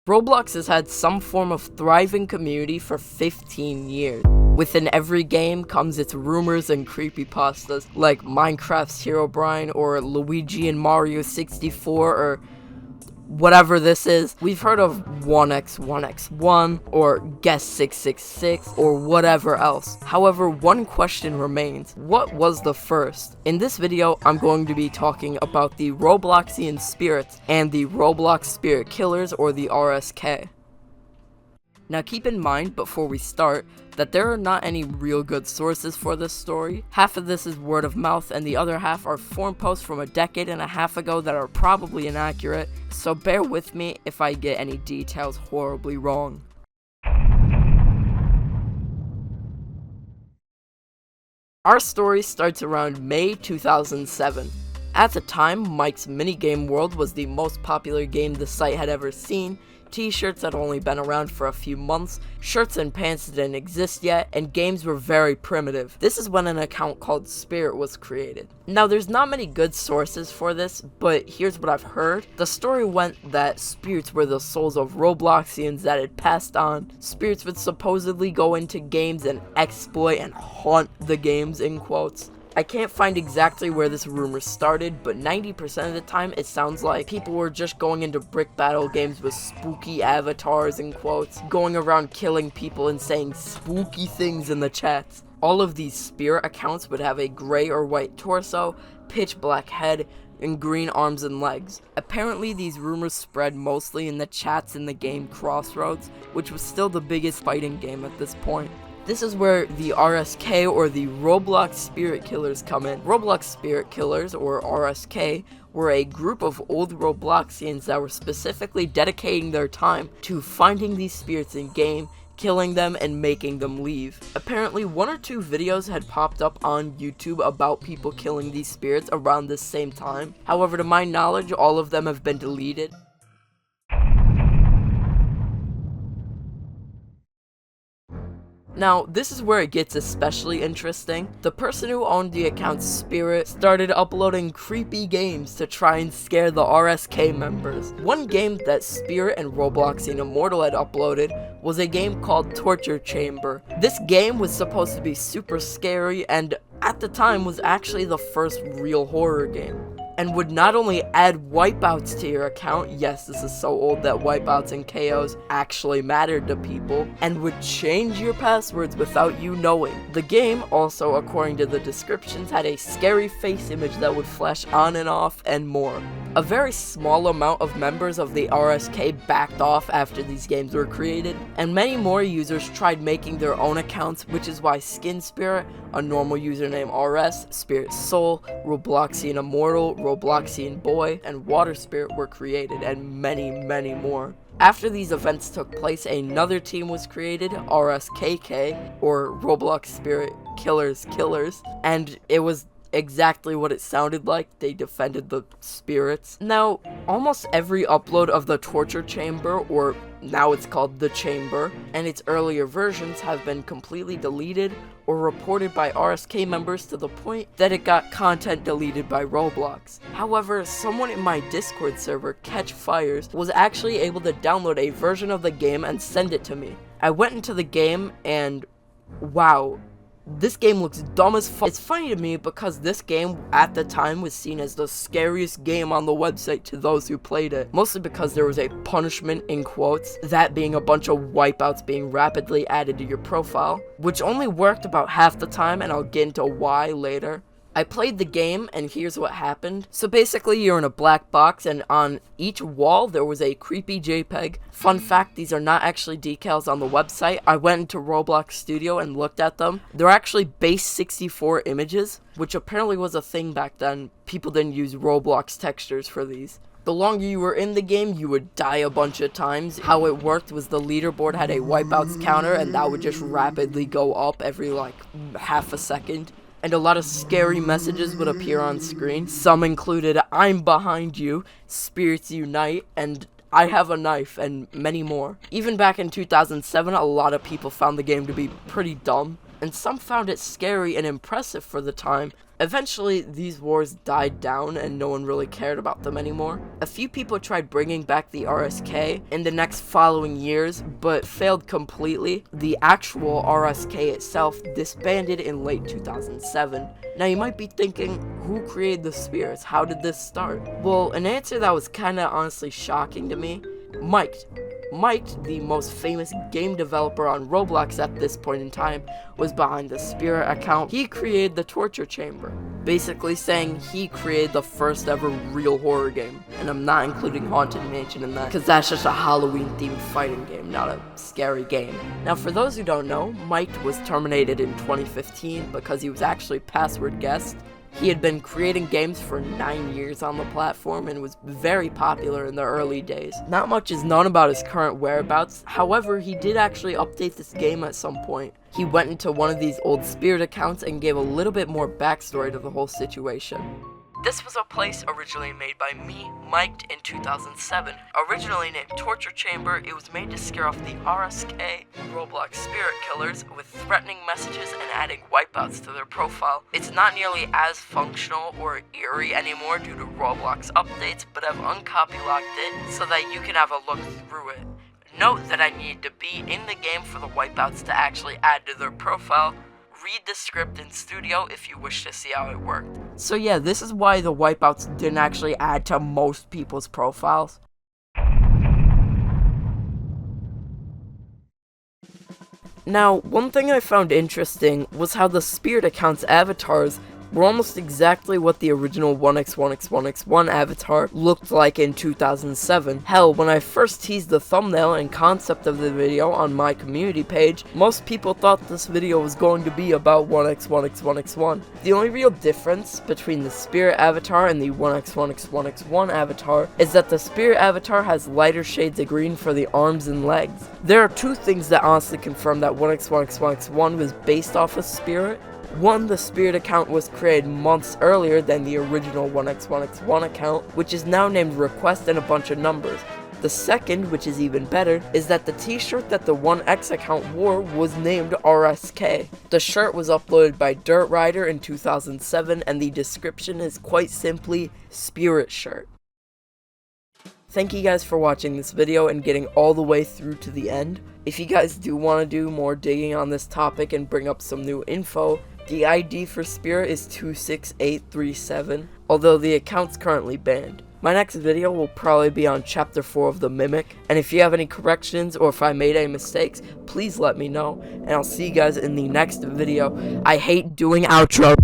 Roblox has had some form of thriving community for 15 years. Within every game comes its rumors and creepypastas, like Minecraft's Herobrine or Luigi and Mario 64 or whatever this is. We've heard of 1x1x1 or Guess 666 or whatever else. However, one question remains. What was the first? In this video, I'm going to be talking about the Robloxian spirits and the Roblox spirit killers, or the RSK. Now keep in mind, before we start, that there are not any real good sources for this story. Half of this is word of mouth, and the other half are forum posts from a decade and a half ago that are probably inaccurate, so bear with me if I get any details horribly wrong. Our story starts around May 2007. At the time, Mike's Minigame World was the most popular game the site had ever seen. T-shirts had only been around for a few months, shirts and pants didn't exist yet, and games were very primitive. This is when an account called Spirit was created. Now there's not many good sources for this, but here's what I've heard. The story went that spirits were the souls of Robloxians that had passed on. Spirits would supposedly go into games and exploit and haunt the games, in quotes. I can't find exactly where this rumor started, but 90% of the time it sounds like people were just going into brick battle games with spooky avatars, in quotes, going around killing people and saying spooky things in the chats. All of these spirit accounts would have a gray or white torso, pitch black head, and green arms and legs. Apparently these rumors spread mostly in the chats in the game Crossroads, which was still the biggest fighting game at this point. This is where the RSK, or the Roblox Spirit Killers, come in. Roblox Spirit Killers, or RSK, were a group of old Robloxians that were specifically dedicating their time to finding these spirits in game, killing them, and making them leave. Apparently, one or two videos had popped up on YouTube about people killing these spirits around this same time. However, to my knowledge, all of them have been deleted. Now, this is where it gets especially interesting. The person who owned the account Spirit started uploading creepy games to try and scare the RSK members. One game that Spirit and Robloxian Immortal had uploaded was a game called Torture Chamber. This game was supposed to be super scary and at the time was actually the first real horror game, and would not only add wipeouts to your account, yes, this is so old that wipeouts and KOs actually mattered to people, and would change your passwords without you knowing. The game also, according to the descriptions, had a scary face image that would flash on and off, and more. A very small amount of members of the RSK backed off after these games were created, and many more users tried making their own accounts, which is why Skin Spirit, a normal username RS, Spirit Soul, Robloxian Immortal, Robloxian Boy, and Water Spirit were created, and many more. After these events took place, another team was created, RSKK, or Roblox Spirit Killers, and it was exactly what it sounded like. They defended the spirits. Now, almost every upload of the Torture Chamber, or now it's called The Chamber, and its earlier versions have been completely deleted or reported by RSK members to the point that it got content deleted by Roblox. However, someone in my Discord server, Catch Fires, was actually able to download a version of the game and send it to me. I went into the game and wow, this game looks dumb as fuck. It's funny to me because this game at the time was seen as the scariest game on the website to those who played it. Mostly because there was a punishment, in quotes, that being a bunch of wipeouts being rapidly added to your profile, which only worked about half the time, and I'll get into why later. I played the game, and here's what happened. So basically, you're in a black box, and on each wall, there was a creepy JPEG. Fun fact, these are not actually decals on the website. I went into Roblox Studio and looked at them. They're actually base 64 images, which apparently was a thing back then. People didn't use Roblox textures for these. The longer you were in the game, you would die a bunch of times. How it worked was the leaderboard had a wipeouts counter, and that would just rapidly go up every, like, half a second. And a lot of scary messages would appear on screen. Some included, "I'm behind you," "Spirits Unite," and "I have a knife," and many more. Even back in 2007, a lot of people found the game to be pretty dumb. and some found it scary and impressive for the time. Eventually, these wars died down and no one really cared about them anymore. A few people tried bringing back the RSK in the next following years, but failed completely. The actual RSK itself disbanded in late 2007. Now you might be thinking, who created the spirits? How did this start? Well, an answer that was kinda honestly shocking to me: Mike, the most famous game developer on Roblox at this point in time, was behind the Spirit account. He created the torture chamber, basically saying he created the first ever real horror game. And I'm not including Haunted Mansion in that, because that's just a Halloween themed fighting game, not a scary game. Now for those who don't know, Mike was terminated in 2015 because he was actually password guessed. He had been creating games for 9 years on the platform and was very popular in the early days. Not much is known about his current whereabouts, however, he did actually update this game at some point. He went into one of these old Spirit accounts and gave a little bit more backstory to the whole situation. This was a place originally made by me, Mike, in 2007. Originally named Torture Chamber, it was made to scare off the RSK, Roblox spirit killers, with threatening messages and adding wipeouts to their profile. It's not nearly as functional or eerie anymore due to Roblox updates, but I've uncopylocked it so that you can have a look through it. Note that I needed to be in the game for the wipeouts to actually add to their profile. Read the script in Studio if you wish to see how it worked. So yeah, this is why the wipeouts didn't actually add to most people's profiles. Now, one thing I found interesting was how the Spirit account's avatars were almost exactly what the original 1x1x1x1 avatar looked like in 2007. Hell, when I first teased the thumbnail and concept of the video on my community page, most people thought this video was going to be about 1x1x1x1. The only real difference between the Spirit avatar and the 1x1x1x1 avatar is that the Spirit avatar has lighter shades of green for the arms and legs. There are two things that honestly confirm that 1x1x1x1 was based off of Spirit. One, the Spirit account was created months earlier than the original 1x1x1 account, which is now named Request and a bunch of numbers. The second, which is even better, is that the t-shirt that the 1x account wore was named RSK. The shirt was uploaded by Dirt Rider in 2007, and the description is quite simply, Spirit shirt. Thank you guys for watching this video and getting all the way through to the end. If you guys do want to do more digging on this topic and bring up some new info, the ID for Spirit is 26837, although the account's currently banned. My next video will probably be on Chapter 4 of the Mimic, and if you have any corrections or if I made any mistakes, please let me know, and I'll see you guys in the next video. I hate doing outros.